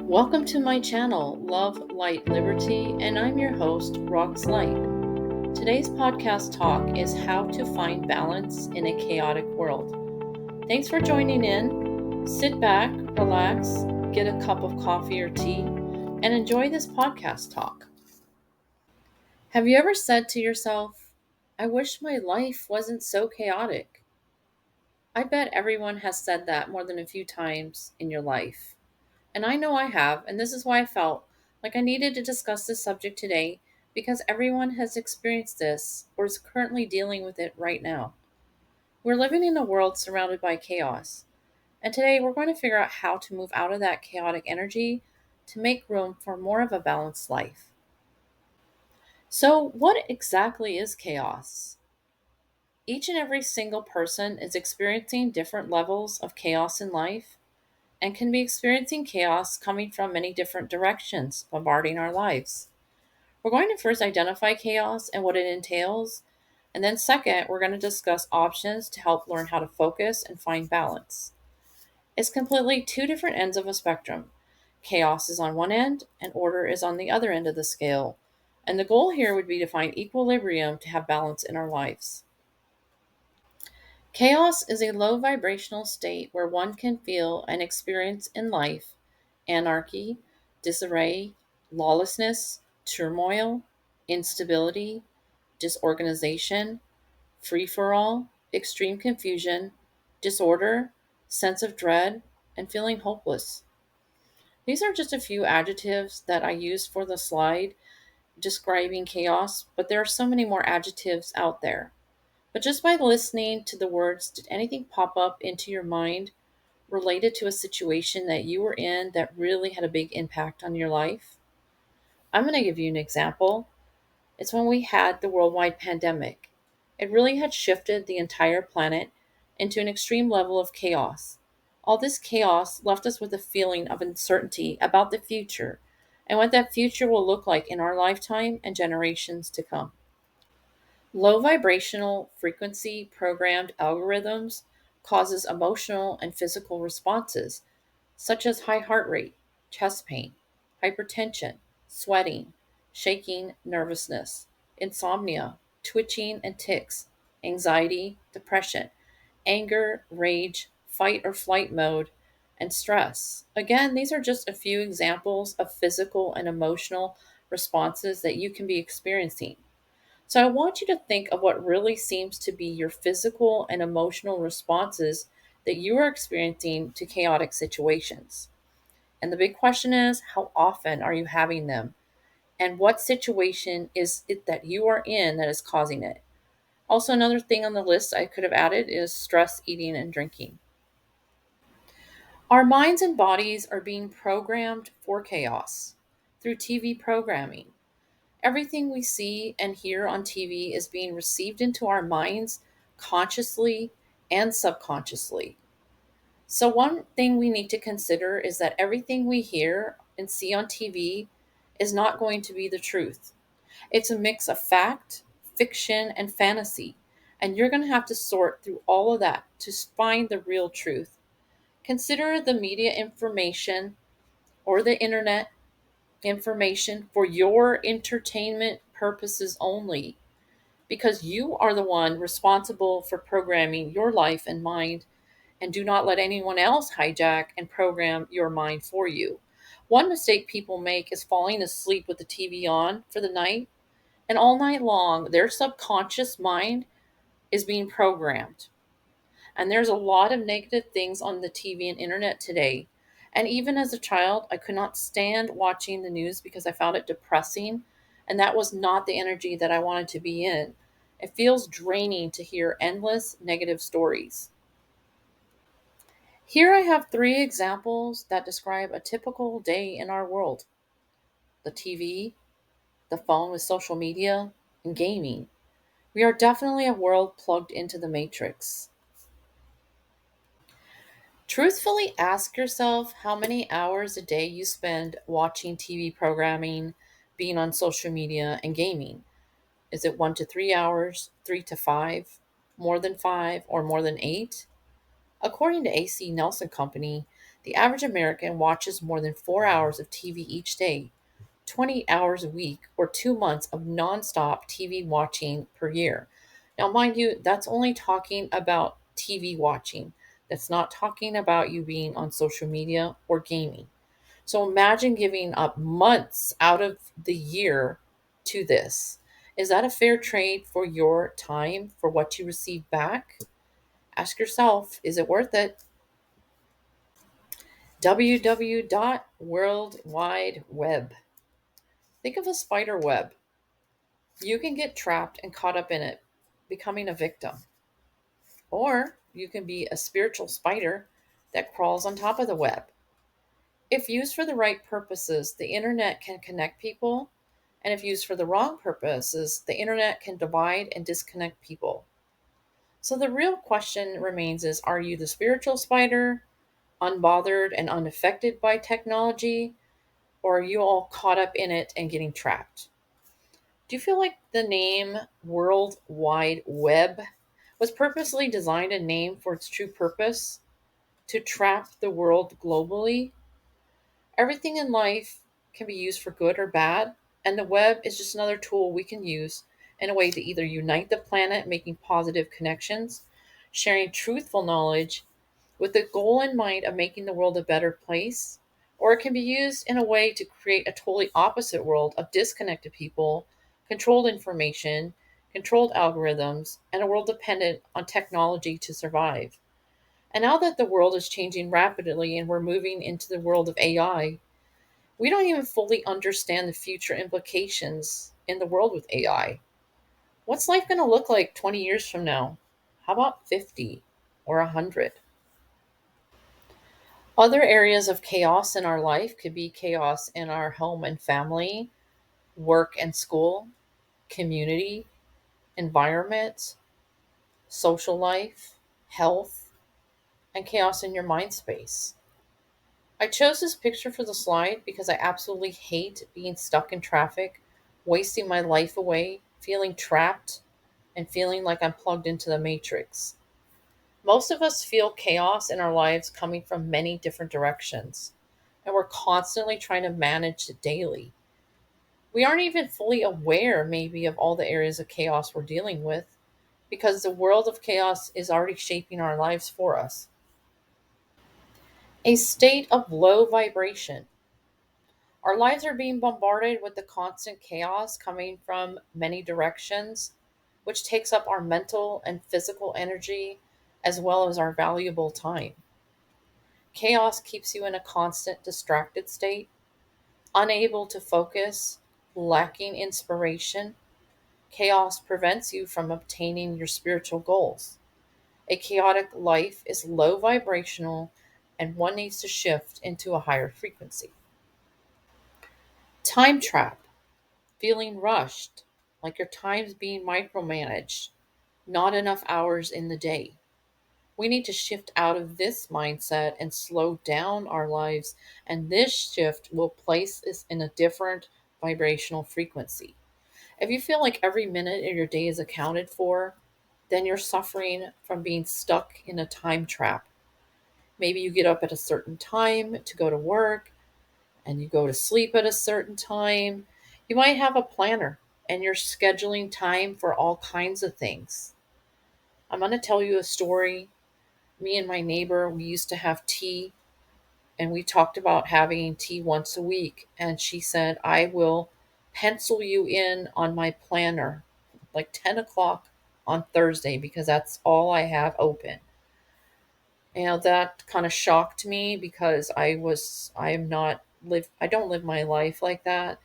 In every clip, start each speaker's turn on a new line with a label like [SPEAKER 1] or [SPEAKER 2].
[SPEAKER 1] Welcome to my channel, Love, Light, Liberty, and I'm your host, Rox Light. Today's podcast talk is how to find balance in a chaotic world. Thanks for joining in. Sit back, relax, get a cup of coffee or tea, and enjoy this podcast talk. Have you ever said to yourself, I wish my life wasn't so chaotic? I bet everyone has said that more than a few times in your life. And I know I have, and this is why I felt like I needed to discuss this subject today because everyone has experienced this or is currently dealing with it right now. We're living in a world surrounded by chaos, and today we're going to figure out how to move out of that chaotic energy to make room for more of a balanced life. So, what exactly is chaos? Each and every single person is experiencing different levels of chaos in life and can be experiencing chaos coming from many different directions, bombarding our lives. We're going to first identify chaos and what it entails, and then, second, we're going to discuss options to help learn how to focus and find balance. It's completely two different ends of a spectrum. Chaos is on one end, and order is on the other end of the scale. And the goal here would be to find equilibrium to have balance in our lives. Chaos is a low vibrational state where one can feel and experience in life anarchy, disarray, lawlessness, turmoil, instability, disorganization, free for all, extreme confusion, disorder, sense of dread, and feeling hopeless. These are just a few adjectives that I used for the slide describing chaos, but there are so many more adjectives out there. But just by listening to the words, did anything pop up into your mind related to a situation that you were in that really had a big impact on your life? I'm going to give you an example. It's when we had the worldwide pandemic. It really had shifted the entire planet into an extreme level of chaos. All this chaos left us with a feeling of uncertainty about the future and what that future will look like in our lifetime and generations to come. Low vibrational frequency programmed algorithms causes emotional and physical responses such as high heart rate, chest pain, hypertension, sweating, shaking, nervousness, insomnia, twitching and tics, anxiety, depression, anger, rage, fight or flight mode, and stress. Again, these are just a few examples of physical and emotional responses that you can be experiencing. So I want you to think of what really seems to be your physical and emotional responses that you are experiencing to chaotic situations. And the big question is, how often are you having them? And what situation is it that you are in that is causing it? Also, another thing on the list I could have added is stress, eating, and drinking. Our minds and bodies are being programmed for chaos through TV programming. Everything we see and hear on TV is being received into our minds consciously and subconsciously. So, one thing we need to consider is that everything we hear and see on TV is not going to be the truth. It's a mix of fact, fiction, and fantasy. And you're going to have to sort through all of that to find the real truth. Consider the media information or the internet information for your entertainment purposes only, because you are the one responsible for programming your life and mind, and do not let anyone else hijack and program your mind for you. One mistake people make is falling asleep with the TV on for the night, and all night long, their subconscious mind is being programmed. And there's a lot of negative things on the TV and internet today. And even as a child, I could not stand watching the news because I found it depressing. And that was not the energy that I wanted to be in. It feels draining to hear endless negative stories. Here I have three examples that describe a typical day in our world: the TV, the phone with social media, and gaming. We are definitely a world plugged into the matrix. Truthfully ask yourself how many hours a day you spend watching TV programming, being on social media, and gaming. Is it 1 to 3 hours, 3 to 5, more than 5, or more than 8? According to AC Nelson Company, The average American watches more than 4 hours of TV each day, 20 hours a week, or 2 months of nonstop TV watching per year. Now, mind you, that's only talking about TV watching. That's not talking about you being on social media or gaming. So imagine giving up months out of the year to this. Is that a fair trade for your time for what you receive back? Ask yourself, is it worth it? World Wide Web. Think of a spider web. You can get trapped and caught up in it, becoming a victim. Or you can be a spiritual spider that crawls on top of the web. If used for the right purposes, the internet can connect people. And if used for the wrong purposes, the internet can divide and disconnect people. So the real question remains is, are you the spiritual spider, unbothered and unaffected by technology, or are you all caught up in it and getting trapped? Do you feel like the name World Wide Web was purposely designed and named for its true purpose, to trap the world globally? Everything in life can be used for good or bad, and the web is just another tool we can use in a way to either unite the planet, making positive connections, sharing truthful knowledge with the goal in mind of making the world a better place, or it can be used in a way to create a totally opposite world of disconnected people, controlled information, controlled algorithms, and a world dependent on technology to survive. And now that the world is changing rapidly and we're moving into the world of AI, we don't even fully understand the future implications in the world with AI. What's life going to look like 20 years from now? How about 50 or 100? Other areas of chaos in our life could be chaos in our home and family, work and school, community, environment, social life, health, and chaos in your mind space. I chose this picture for the slide because I absolutely hate being stuck in traffic, wasting my life away, feeling trapped, and feeling like I'm plugged into the matrix. Most of us feel chaos in our lives coming from many different directions, and we're constantly trying to manage it daily. We aren't even fully aware, maybe, of all the areas of chaos we're dealing with because the world of chaos is already shaping our lives for us. A state of low vibration. Our lives are being bombarded with the constant chaos coming from many directions, which takes up our mental and physical energy as well as our valuable time. Chaos keeps you in a constant distracted state, unable to focus, lacking inspiration. Chaos prevents you from obtaining your spiritual goals. A chaotic life is low vibrational and one needs to shift into a higher frequency. Time trap. Feeling rushed, like your time's being micromanaged, not enough hours in the day. We need to shift out of this mindset and slow down our lives, and this shift will place us in a different vibrational frequency. If you feel like every minute of your day is accounted for, then you're suffering from being stuck in a time trap. Maybe you get up at a certain time to go to work, and you go to sleep at a certain time. You might have a planner and you're scheduling time for all kinds of things. I'm going to tell you a story. Me and my neighbor, we used to have tea, and we talked about having tea once a week. And she said, I will pencil you in on my planner like 10 o'clock on Thursday because that's all I have open. And that kind of shocked me because I am not live I don't live my life like that,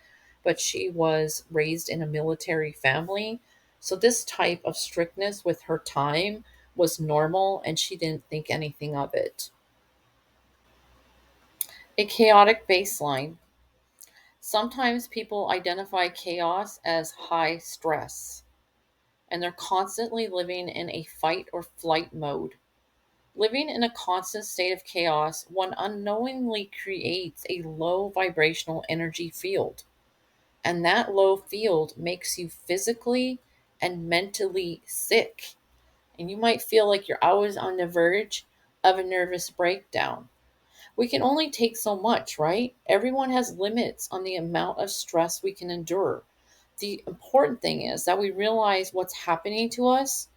[SPEAKER 1] but she was raised in a military family. So this type of strictness with her time was normal and she didn't think anything of it. A chaotic baseline. Sometimes people identify chaos as high stress and they're constantly living in a fight or flight mode. Living in a constant state of chaos, one unknowingly creates a low vibrational energy field. And that low field makes you physically and mentally sick. And you might feel like you're always on the verge of a nervous breakdown. We can only take so much, right? Everyone has limits on the amount of stress we can endure. The important thing is that we realize what's happening to us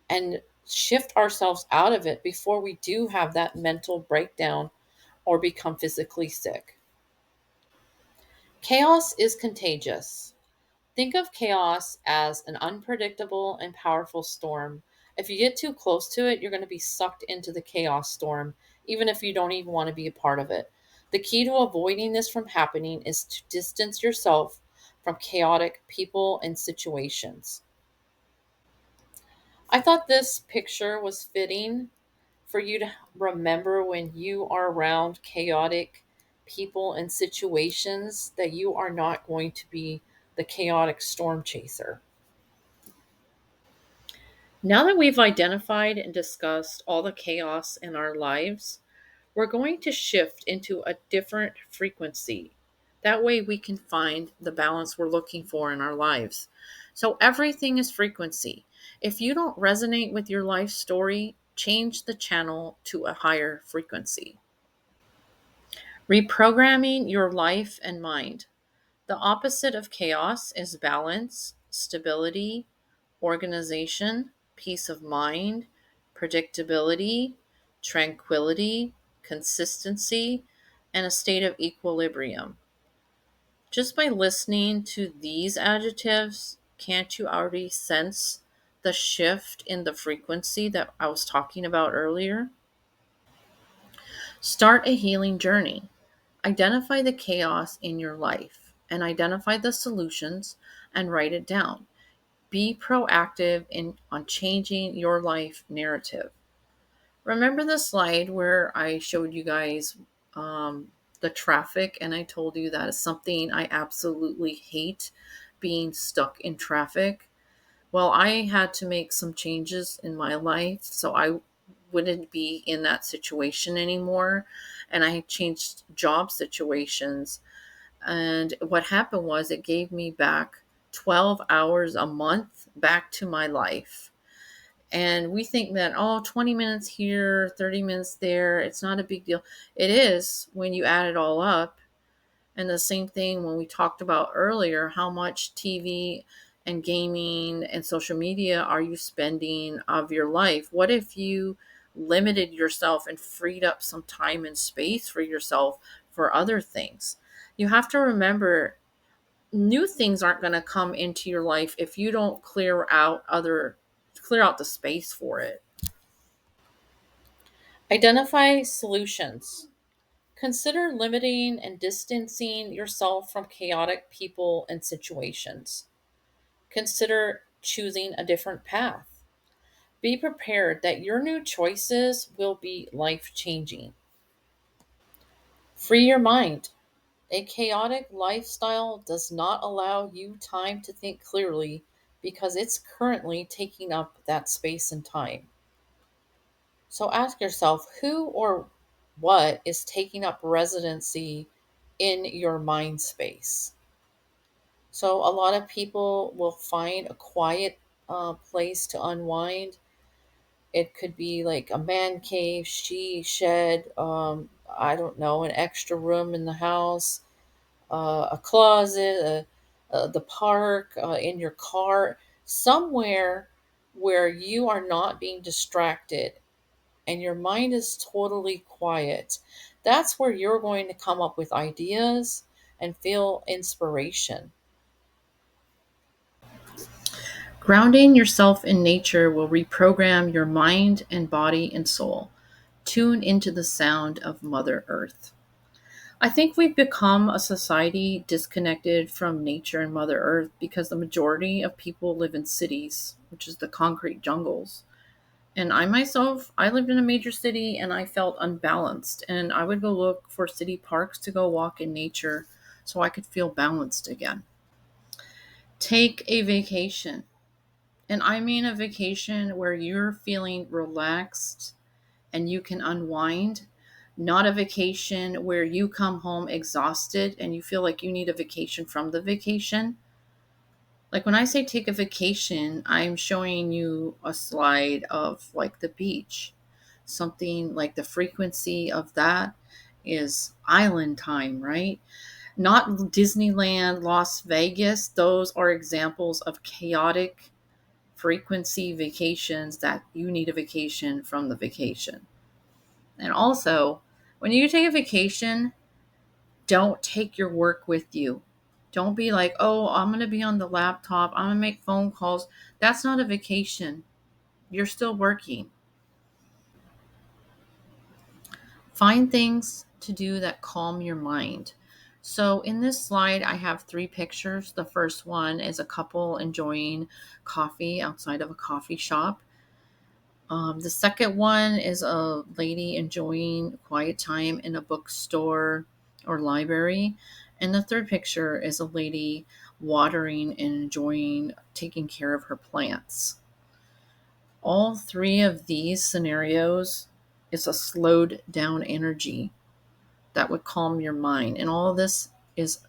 [SPEAKER 1] and shift ourselves out of it before we do have that mental breakdown or become physically sick. Chaos is contagious. Think of chaos as an unpredictable and powerful storm. If you get too close to it, you're going to be sucked into the chaos storm, even if you don't even want to be a part of it. The key to avoiding this from happening is to distance yourself from chaotic people and situations. I thought this picture was fitting for you to remember when you are around chaotic people and situations that you are not going to be the chaotic storm chaser. Now that we've identified and discussed all the chaos in our lives, we're going to shift into a different frequency. That way, we can find the balance we're looking for in our lives. So, everything is frequency. If you don't resonate with your life story, change the channel to a higher frequency. Reprogramming your life and mind. The opposite of chaos is balance, stability, organization, peace of mind, predictability, tranquility, consistency, and a state of equilibrium. Just by listening to these adjectives, can't you already sense the shift in the frequency that I was talking about earlier? Start a healing journey. Identify the chaos in your life and identify the solutions and write it down. Be proactive in on changing your life narrative. Remember the slide where I showed you guys the traffic, and I told you that is something I absolutely hate, being stuck in traffic. Well, I had to make some changes in my life so I wouldn't be in that situation anymore. And I changed job situations. And what happened was it gave me back 12 hours a month back to my life. And we think that, oh, 20 minutes here, 30 minutes there, it's not a big deal. It is when you add it all up. And the same thing when we talked about earlier, how much TV and gaming and social media are you spending of your life? What if you limited yourself and freed up some time and space for yourself for other things? You have to remember new things aren't going to come into your life if you don't clear out the space for it. Identify solutions. Consider limiting and distancing yourself from chaotic people and situations. Consider choosing a different path. Be prepared that your new choices will be life changing. Free your mind. A chaotic lifestyle does not allow you time to think clearly because it's currently taking up that space and time. So ask yourself who or what is taking up residency in your mind space. So a lot of people will find a quiet place to unwind. It could be like a man cave, she shed, I don't know, an extra room in the house, a closet, the park, in your car, somewhere where you are not being distracted and your mind is totally quiet. That's where you're going to come up with ideas and feel inspiration. Grounding yourself in nature will reprogram your mind and body and soul. Tune into the sound of Mother Earth. I think we've become a society disconnected from nature and Mother Earth because the majority of people live in cities, which is the concrete jungles. And I myself, I lived in a major city and I felt unbalanced. And I would go look for city parks to go walk in nature so I could feel balanced again. Take a vacation. And I mean a vacation where you're feeling relaxed and you can unwind, not a vacation where you come home exhausted and you feel like you need a vacation from the vacation. Like when I say take a vacation, I'm showing you a slide of like the beach, something like the frequency of that. is island time, right? Not Disneyland, Las Vegas. Those are examples of chaotic frequency vacations that you need a vacation from the vacation. And also, when you take a vacation, don't take your work with you. Don't be like, oh, I'm going to be on the laptop. I'm going to make phone calls. That's not a vacation. You're still working. Find things to do that calm your mind. So, in this slide, I have three pictures. The first one is a couple enjoying coffee outside of a coffee shop. The second one is a lady enjoying quiet time in a bookstore or library. And the third picture is a lady watering and enjoying taking care of her plants. All three of these scenarios is a slowed down energy that would calm your mind. And all of this is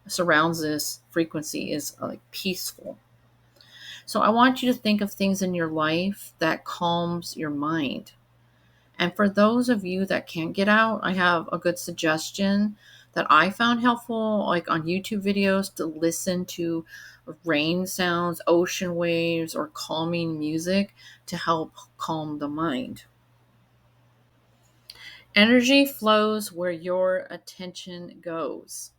[SPEAKER 1] surrounds this frequency is like peaceful. So I want you to think of things in your life that calms your mind. And for those of you that can't get out, I have a good suggestion that I found helpful, like on YouTube videos, to listen to rain sounds, ocean waves, or calming music to help calm the mind. Energy flows where your attention goes.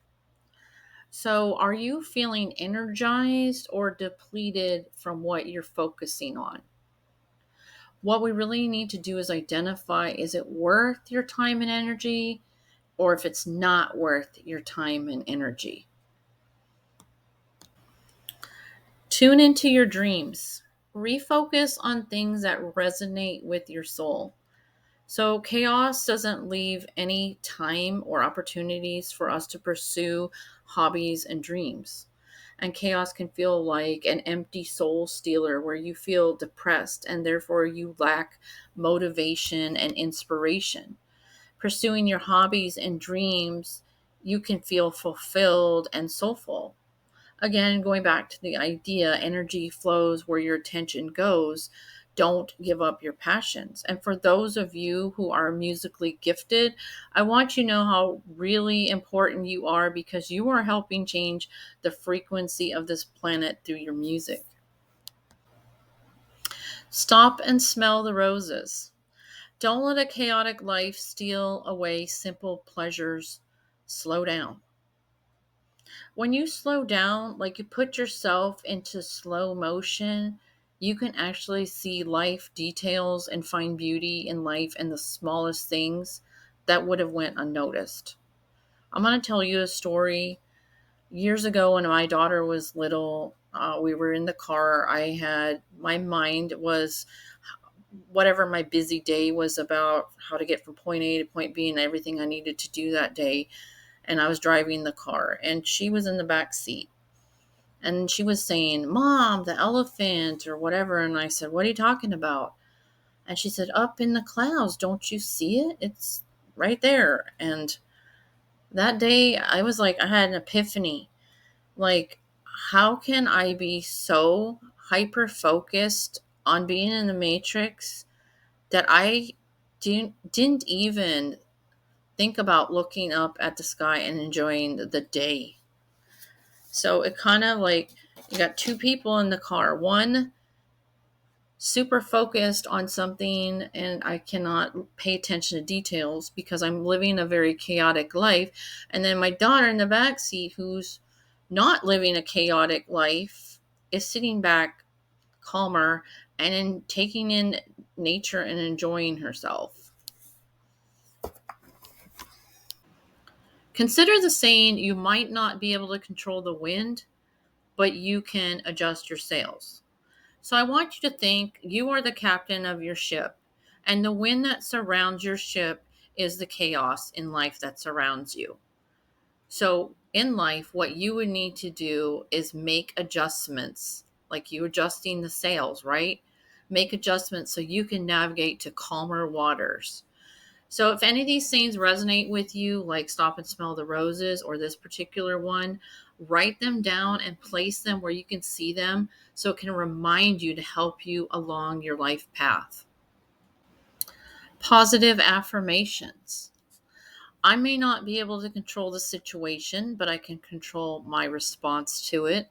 [SPEAKER 1] So, are you feeling energized or depleted from what you're focusing on? What we really need to do is identify, is it worth your time and energy, or if it's not worth your time and energy? Tune into your dreams. Refocus on things that resonate with your soul. So, chaos doesn't leave any time or opportunities for us to pursue hobbies and dreams. And chaos can feel like an empty soul stealer where you feel depressed and therefore you lack motivation and inspiration. Pursuing your hobbies and dreams, you can feel fulfilled and soulful. Again, going back to the idea, energy flows where your attention goes. Don't give up your passions. And for those of you who are musically gifted, I want you to know how really important you are because you are helping change the frequency of this planet through your music. Stop and smell the roses. Don't let a chaotic life steal away simple pleasures. Slow down. When you slow down, like you put yourself into slow motion, you can actually see life details and find beauty in life and the smallest things that would have went unnoticed. I'm going to tell you a story. Years ago when my daughter was little, we were in the car. My mind was whatever my busy day was about, how to get from point A to point B and everything I needed to do that day. And I was driving the car and she was in the back seat. And she was saying, Mom, the elephant or whatever. And I said, What are you talking about? And she said, Up in the clouds. Don't you see it? It's right there. And that day, I was like, I had an epiphany. Like, how can I be so hyper focused on being in the matrix that I didn't even think about looking up at the sky and enjoying the day? So it kind of like you got two people in the car. One super focused on something and I cannot pay attention to details because I'm living a very chaotic life. And then my daughter in the back seat who's not living a chaotic life is sitting back calmer and in taking in nature and enjoying herself. Consider the saying, you might not be able to control the wind, but you can adjust your sails. So I want you to think you are the captain of your ship, and the wind that surrounds your ship is the chaos in life that surrounds you. So in life, what you would need to do is make adjustments, like you adjusting the sails, right? Make adjustments so you can navigate to calmer waters. So if any of these things resonate with you, like Stop and Smell the Roses or this particular one, write them down and place them where you can see them so it can remind you to help you along your life path. Positive affirmations. I may not be able to control the situation, but I can control my response to it.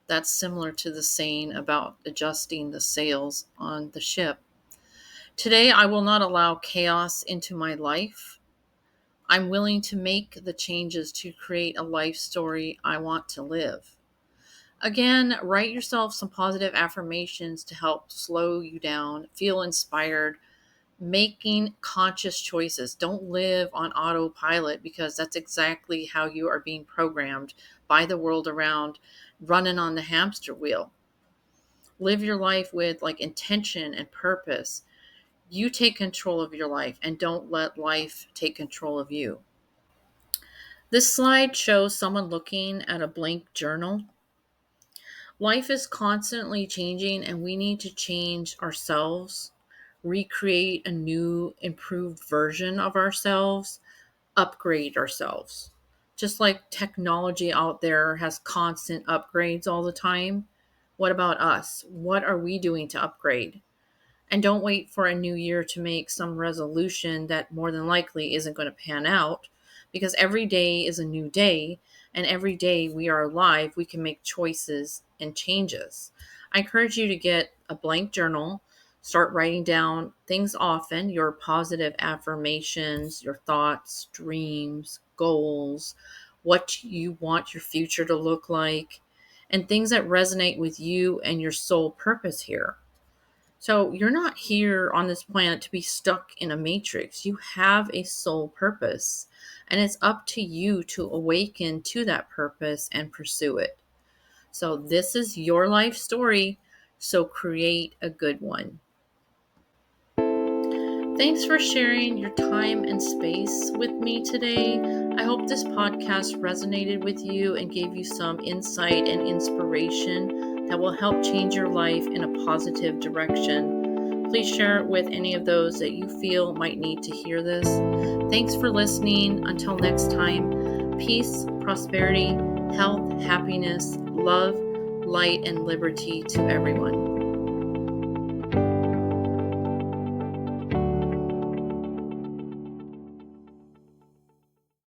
[SPEAKER 1] That's similar to the saying about adjusting the sails on the ship. Today, I will not allow chaos into my life. I'm willing to make the changes to create a life story I want to live. Again, write yourself some positive affirmations to help slow you down, feel inspired, making conscious choices. Don't live on autopilot because that's exactly how you are being programmed by the world around, running on the hamster wheel. Live your life with like intention and purpose. You take control of your life and don't let life take control of you. This slide shows someone looking at a blank journal. Life is constantly changing, and we need to change ourselves, recreate a new, improved version of ourselves, upgrade ourselves. Just like technology out there has constant upgrades all the time, what about us? What are we doing to upgrade? And don't wait for a new year to make some resolution that more than likely isn't going to pan out, because every day is a new day. And every day we are alive, we can make choices and changes. I encourage you to get a blank journal, start writing down things often, your positive affirmations, your thoughts, dreams, goals, what you want your future to look like, and things that resonate with you and your soul purpose here. So you're not here on this planet to be stuck in a matrix. You have a soul purpose, and it's up to you to awaken to that purpose and pursue it. So this is your life story, so create a good one. Thanks for sharing your time and space with me today. I hope this podcast resonated with you and gave you some insight and inspiration that will help change your life in a positive direction. Please share it with any of those that you feel might need to hear this. Thanks for listening. Until next time, peace, prosperity, health, happiness, love, light, and liberty to everyone.